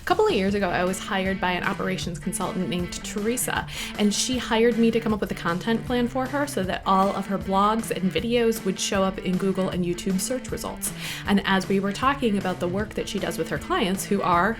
couple of years ago, I was hired by an operations consultant named Teresa, and she hired me to come up with a content plan for her so that all of her blogs and videos would show up in Google and YouTube search results. And as we were talking about the work that she does with her clients, who are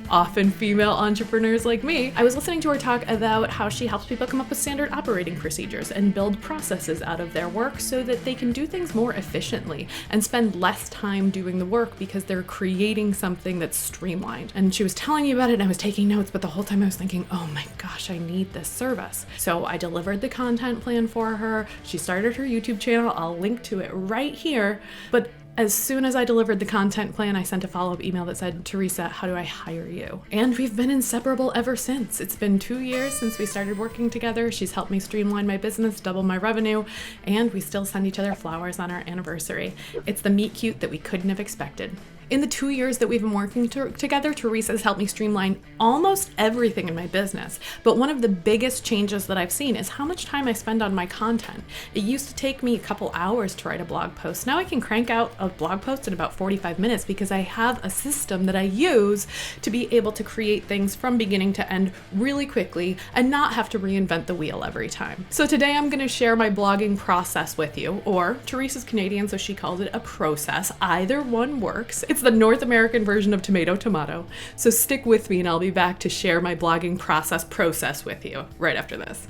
often female entrepreneurs like me, I was listening to her talk about how she helps people come up with standard operating procedures and build processes out of their work so that they can do things more efficiently and spend less time doing the work because they're creating something that's streamlined. And she was telling me about it and I was taking notes, but the whole time I was thinking, oh my gosh, I need this service. So I delivered the content plan for her. She started her YouTube channel. I'll link to it right here. But as soon as I delivered the content plan, I sent a follow-up email that said, Teresa, how do I hire you? And we've been inseparable ever since. It's been 2 years since we started working together. She's helped me streamline my business, double my revenue, and we still send each other flowers on our anniversary. It's the meet cute that we couldn't have expected. In the 2 years that we've been working together, Teresa has helped me streamline almost everything in my business. But one of the biggest changes that I've seen is how much time I spend on my content. It used to take me a couple hours to write a blog post. Now I can crank out a blog post in about 45 minutes because I have a system that I use to be able to create things from beginning to end really quickly and not have to reinvent the wheel every time. So today I'm going to share my blogging process with you, or Teresa's Canadian, so she calls it a process. Either one works. It's the North American version of tomato. So stick with me and I'll be back to share my blogging process with you right after this.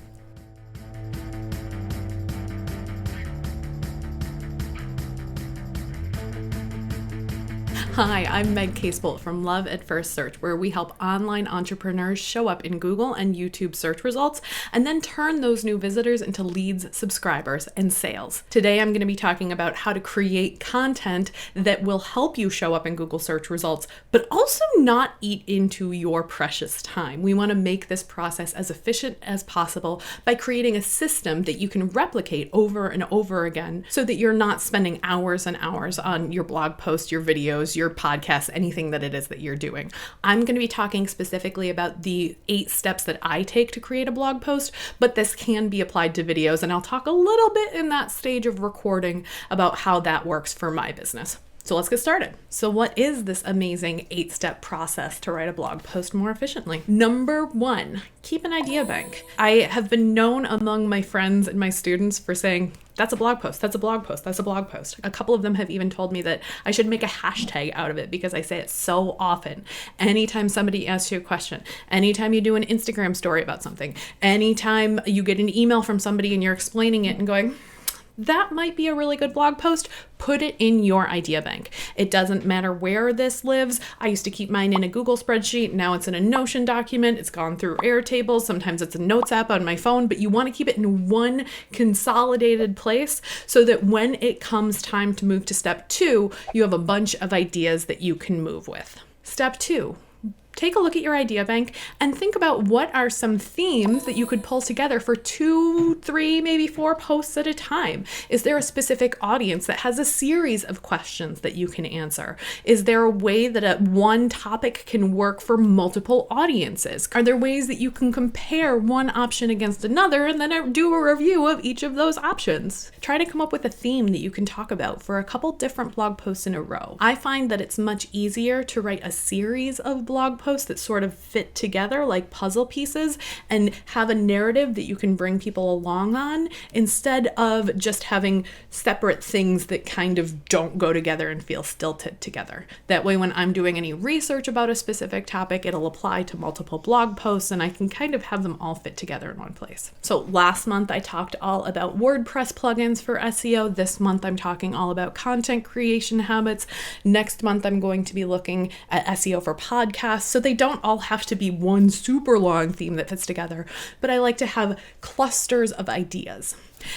Hi, I'm Meg Casebolt from Love at First Search, where we help online entrepreneurs show up in Google and YouTube search results and then turn those new visitors into leads, subscribers, and sales. Today, I'm going to be talking about how to create content that will help you show up in Google search results, but also not eat into your precious time. We want to make this process as efficient as possible by creating a system that you can replicate over and over again so that you're not spending hours and hours on your blog posts, your videos, your podcast, anything that it is that you're doing. I'm going to be talking specifically about the 8 steps that I take to create a blog post, but this can be applied to videos, and I'll talk a little bit in that stage of recording about how that works for my business. So let's get started. So what is this amazing 8-step process to write a blog post more efficiently? Number 1, keep an idea bank. I have been known among my friends and my students for saying, that's a blog post, that's a blog post, that's a blog post. A couple of them have even told me that I should make a hashtag out of it because I say it so often. Anytime somebody asks you a question, anytime you do an Instagram story about something, anytime you get an email from somebody and you're explaining it and going, that might be a really good blog post, put it in your idea bank. It doesn't matter where this lives. I used to keep mine in a Google spreadsheet. Now it's in a Notion document. It's gone through Airtable. Sometimes it's a notes app on my phone, but you want to keep it in one consolidated place so that when it comes time to move to step 2, you have a bunch of ideas that you can move with. Step 2. Take a look at your idea bank and think about what are some themes that you could pull together for 2, 3, maybe 4 posts at a time. Is there a specific audience that has a series of questions that you can answer? Is there a way that one topic can work for multiple audiences? Are there ways that you can compare one option against another and then do a review of each of those options? Try to come up with a theme that you can talk about for a couple different blog posts in a row. I find that it's much easier to write a series of blog posts that sort of fit together like puzzle pieces and have a narrative that you can bring people along on instead of just having separate things that kind of don't go together and feel stilted together. That way, when I'm doing any research about a specific topic, it'll apply to multiple blog posts and I can kind of have them all fit together in one place. So last month I talked all about WordPress plugins for SEO. This month I'm talking all about content creation habits. Next month I'm going to be looking at SEO for podcasts. So they don't all have to be one super long theme that fits together, but I like to have clusters of ideas.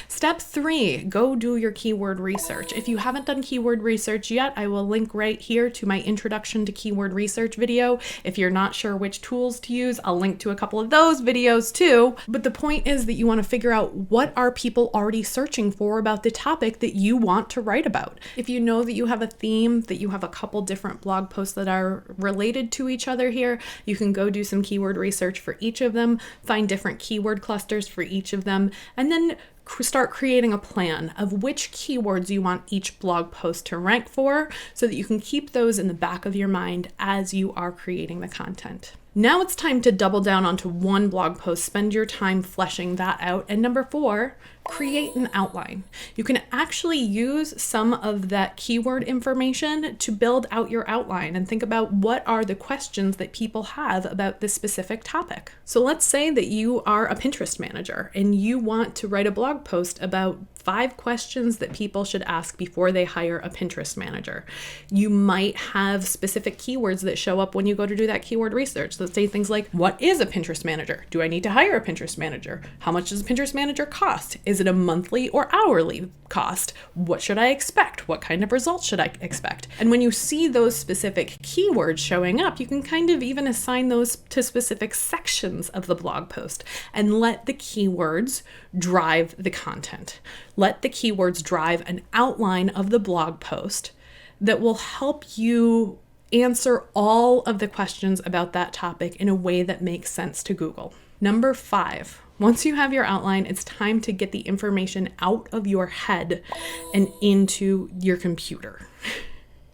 Step 3, go do your keyword research. If you haven't done keyword research yet, I will link right here to my introduction to keyword research video. If you're not sure which tools to use, I'll link to a couple of those videos too. But the point is that you want to figure out what are people already searching for about the topic that you want to write about. If you know that you have a theme, that you have a couple different blog posts that are related to each other here, you can go do some keyword research for each of them, find different keyword clusters for each of them, and then start creating a plan of which keywords you want each blog post to rank for so that you can keep those in the back of your mind as you are creating the content. Now it's time to double down onto one blog post, spend your time fleshing that out. And number 4, create an outline. You can actually use some of that keyword information to build out your outline and think about what are the questions that people have about this specific topic. So let's say that you are a Pinterest manager and you want to write a blog post about 5 questions that people should ask before they hire a Pinterest manager. You might have specific keywords that show up when you go to do that keyword research. Let's say things like, what is a Pinterest manager? Do I need to hire a Pinterest manager? How much does a Pinterest manager cost? Is it a monthly or hourly cost? What should I expect? What kind of results should I expect? And when you see those specific keywords showing up, you can kind of even assign those to specific sections of the blog post and let the keywords drive the content. Let the keywords drive an outline of the blog post that will help you answer all of the questions about that topic in a way that makes sense to Google. Number 5, once you have your outline, it's time to get the information out of your head and into your computer.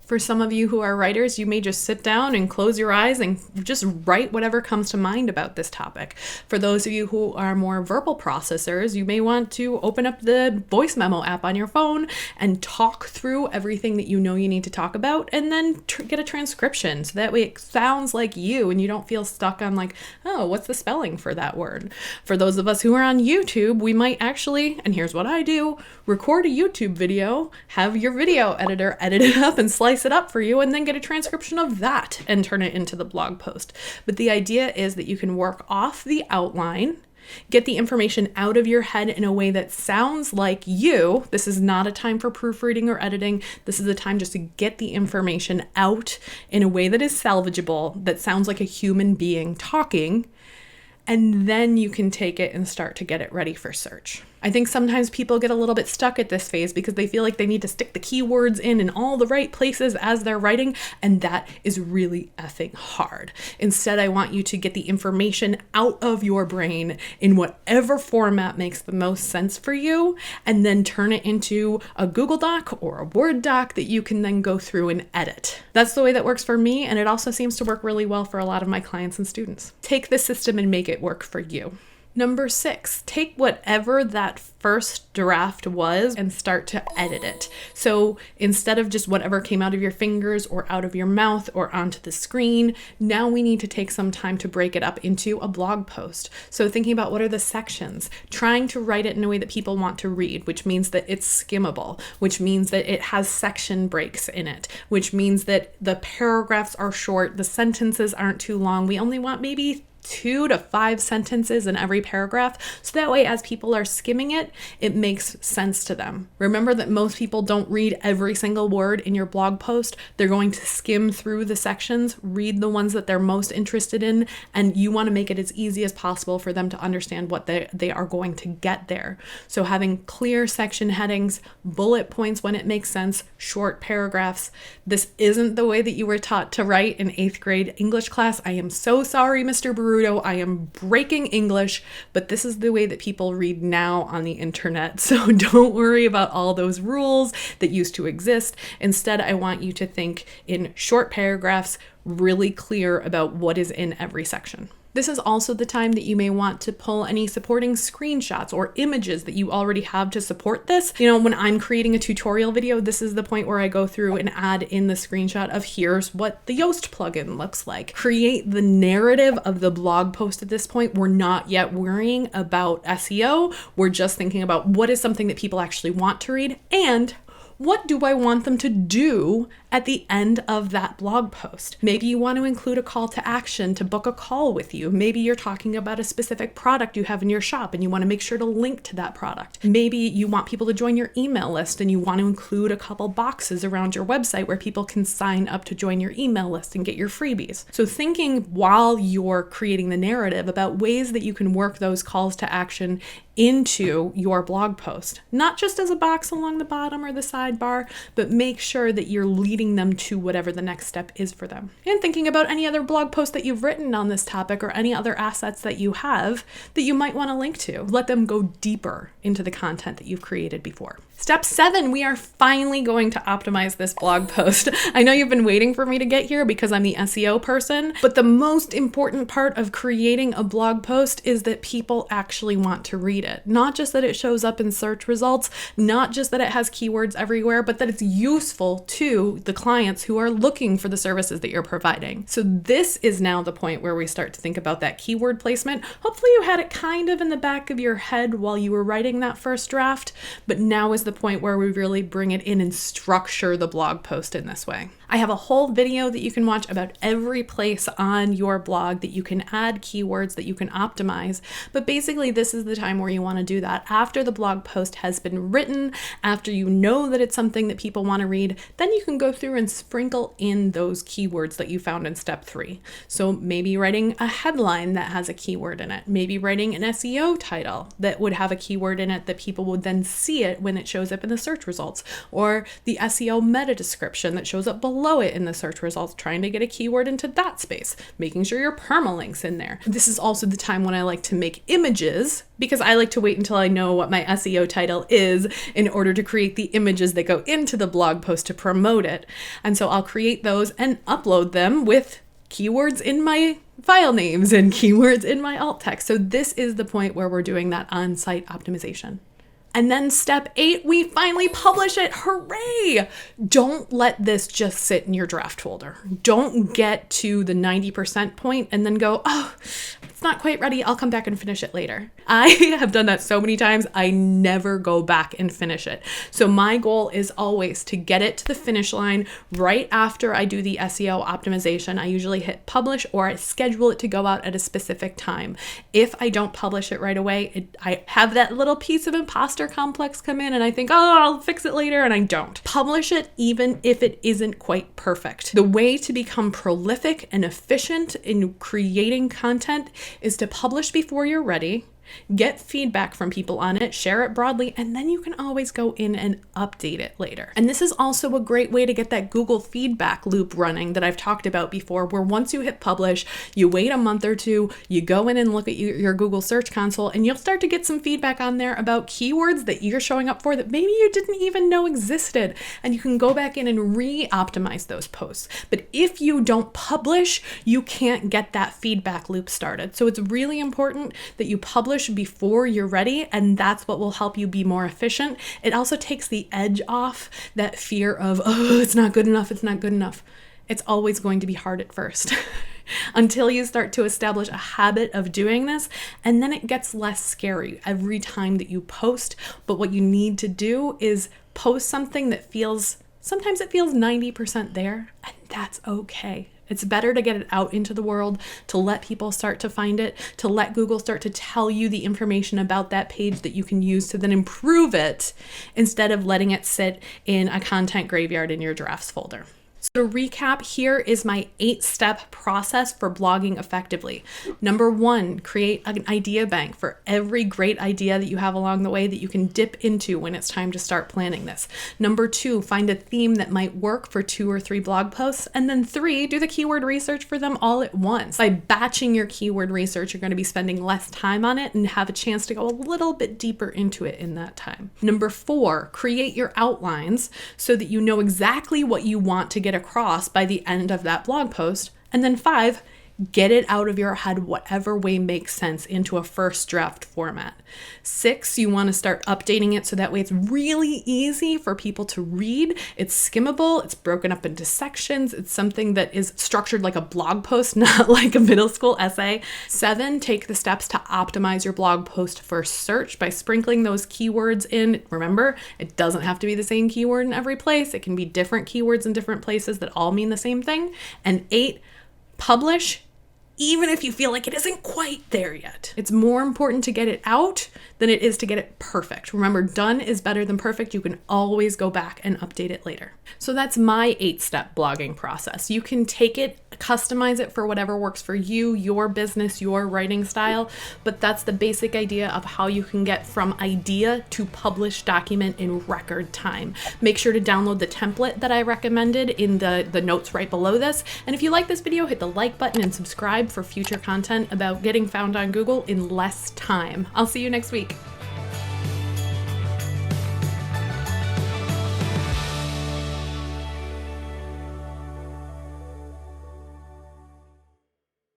For some of you who are writers, you may just sit down and close your eyes and just write whatever comes to mind about this topic. For those of you who are more verbal processors, you may want to open up the voice memo app on your phone and talk through everything that you know you need to talk about and then get a transcription. So that way it sounds like you and you don't feel stuck on like, oh, what's the spelling for that word? For those of us who are on YouTube, we might actually, and here's what I do, record a YouTube video, have your video editor edit it up and slice it up for you, and then get a transcription of that and turn it into the blog post. But the idea is that you can work off the outline, get the information out of your head in a way that sounds like you. This is not a time for proofreading or editing. This is a time just to get the information out in a way that is salvageable, that sounds like a human being talking. And then you can take it and start to get it ready for search. I think sometimes people get a little bit stuck at this phase because they feel like they need to stick the keywords in all the right places as they're writing, and that is really effing hard. Instead, I want you to get the information out of your brain in whatever format makes the most sense for you, and then turn it into a Google Doc or a Word doc that you can then go through and edit. That's the way that works for me, and it also seems to work really well for a lot of my clients and students. Take the system and make it work for you. Number 6, take whatever that first draft was and start to edit it. So instead of just whatever came out of your fingers or out of your mouth or onto the screen, now we need to take some time to break it up into a blog post. So thinking about what are the sections, trying to write it in a way that people want to read, which means that it's skimmable, which means that it has section breaks in it, which means that the paragraphs are short, the sentences aren't too long. We only want maybe 2 to 5 sentences in every paragraph. So that way, as people are skimming it, it makes sense to them. Remember that most people don't read every single word in your blog post. They're going to skim through the sections, read the ones that they're most interested in, and you want to make it as easy as possible for them to understand what they are going to get there. So having clear section headings, bullet points when it makes sense, short paragraphs. This isn't the way that you were taught to write in 8th grade English class. I am so sorry, Mr. Baruto. I am breaking English, but this is the way that people read now on the internet. So don't worry about all those rules that used to exist. Instead, I want you to think in short paragraphs, really clear about what is in every section. This is also the time that you may want to pull any supporting screenshots or images that you already have to support this. You know, when I'm creating a tutorial video, this is the point where I go through and add in the screenshot of here's what the Yoast plugin looks like. Create the narrative of the blog post at this point. We're not yet worrying about SEO. We're just thinking about what is something that people actually want to read and what do I want them to do at the end of that blog post? Maybe you want to include a call to action to book a call with you. Maybe you're talking about a specific product you have in your shop and you want to make sure to link to that product. Maybe you want people to join your email list and you want to include a couple boxes around your website where people can sign up to join your email list and get your freebies. So thinking while you're creating the narrative about ways that you can work those calls to action into your blog post, not just as a box along the bottom or the sidebar, but make sure that you're leading leading them to whatever the next step is for them. And thinking about any other blog posts that you've written on this topic or any other assets that you have that you might want to link to. Let them go deeper into the content that you've created before. Step 7, we are finally going to optimize this blog post. I know you've been waiting for me to get here because I'm the SEO person, but the most important part of creating a blog post is that people actually want to read it. Not just that it shows up in search results, not just that it has keywords everywhere, but that it's useful to the clients who are looking for the services that you're providing. So this is now the point where we start to think about that keyword placement. Hopefully you had it kind of in the back of your head while you were writing that first draft, but now is the point where we really bring it in and structure the blog post in this way. I have a whole video that you can watch about every place on your blog that you can add keywords that you can optimize. But basically, this is the time where you want to do that. After the blog post has been written, after you know that it's something that people want to read, then you can go through and sprinkle in those keywords that you found in step 3. So maybe writing a headline that has a keyword in it, maybe writing an SEO title that would have a keyword in it that people would then see it when it shows up in the search results, or the SEO meta description that shows up below it in the search results, trying to get a keyword into that space, making sure your permalinks in there. This is also the time when I like to make images, because I like to wait until I know what my SEO title is in order to create the images that go into the blog post to promote it. And so I'll create those and upload them with keywords in my file names and keywords in my alt text. So this is the point where we're doing that on-site optimization. And then step 8, we finally publish it. Hooray! Don't let this just sit in your draft folder. Don't get to the 90% point and then go, oh, it's not quite ready. I'll come back and finish it later. I have done that so many times. I never go back and finish it. So my goal is always to get it to the finish line right after I do the SEO optimization. I usually hit publish or I schedule it to go out at a specific time. If I don't publish it right away, I have that little piece of imposter complex come in and I think, oh, I'll fix it later, and I don't. Publish it even if it isn't quite perfect. The way to become prolific and efficient in creating content is to publish before you're ready, get feedback from people on it, share it broadly, and then you can always go in and update it later. And this is also a great way to get that Google feedback loop running that I've talked about before, where once you hit publish, you wait a month or two, you go in and look at your Google Search Console, and you'll start to get some feedback on there about keywords that you're showing up for that maybe you didn't even know existed. And you can go back in and re-optimize those posts. But if you don't publish, you can't get that feedback loop started. So it's really important that you publish before you're ready, and that's what will help you be more efficient. It also takes the edge off that fear of, oh, it's not good enough, it's not good enough. It's always going to be hard at first until you start to establish a habit of doing this, and then it gets less scary every time that you post. But what you need to do is post something that sometimes it feels 90% there, and that's okay. It's better to get it out into the world, to let people start to find it, to let Google start to tell you the information about that page that you can use to then improve it, instead of letting it sit in a content graveyard in your drafts folder. So to recap, here is my 8-step process for blogging effectively. Number 1, create an idea bank for every great idea that you have along the way that you can dip into when it's time to start planning this. Number 2, find a theme that might work for 2 or 3 blog posts. And then 3, do the keyword research for them all at once. By batching your keyword research, you're going to be spending less time on it and have a chance to go a little bit deeper into it in that time. Number 4, create your outlines so that you know exactly what you want to get across by the end of that blog post. And then 5, get it out of your head whatever way makes sense into a first draft format. 6, you want to start updating it so that way it's really easy for people to read. It's skimmable, it's broken up into sections, it's something that is structured like a blog post, not like a middle school essay. 7, take the steps to optimize your blog post for search by sprinkling those keywords in. Remember, it doesn't have to be the same keyword in every place. It can be different keywords in different places that all mean the same thing. And 8, publish even if you feel like it isn't quite there yet. It's more important to get it out than it is to get it perfect. Remember, done is better than perfect. You can always go back and update it later. So that's my 8-step blogging process. You can take it, customize it for whatever works for you, your business, your writing style, but that's the basic idea of how you can get from idea to published document in record time. Make sure to download the template that I recommended in the notes right below this. And if you like this video, hit the like button and subscribe for future content about getting found on Google in less time. I'll see you next week.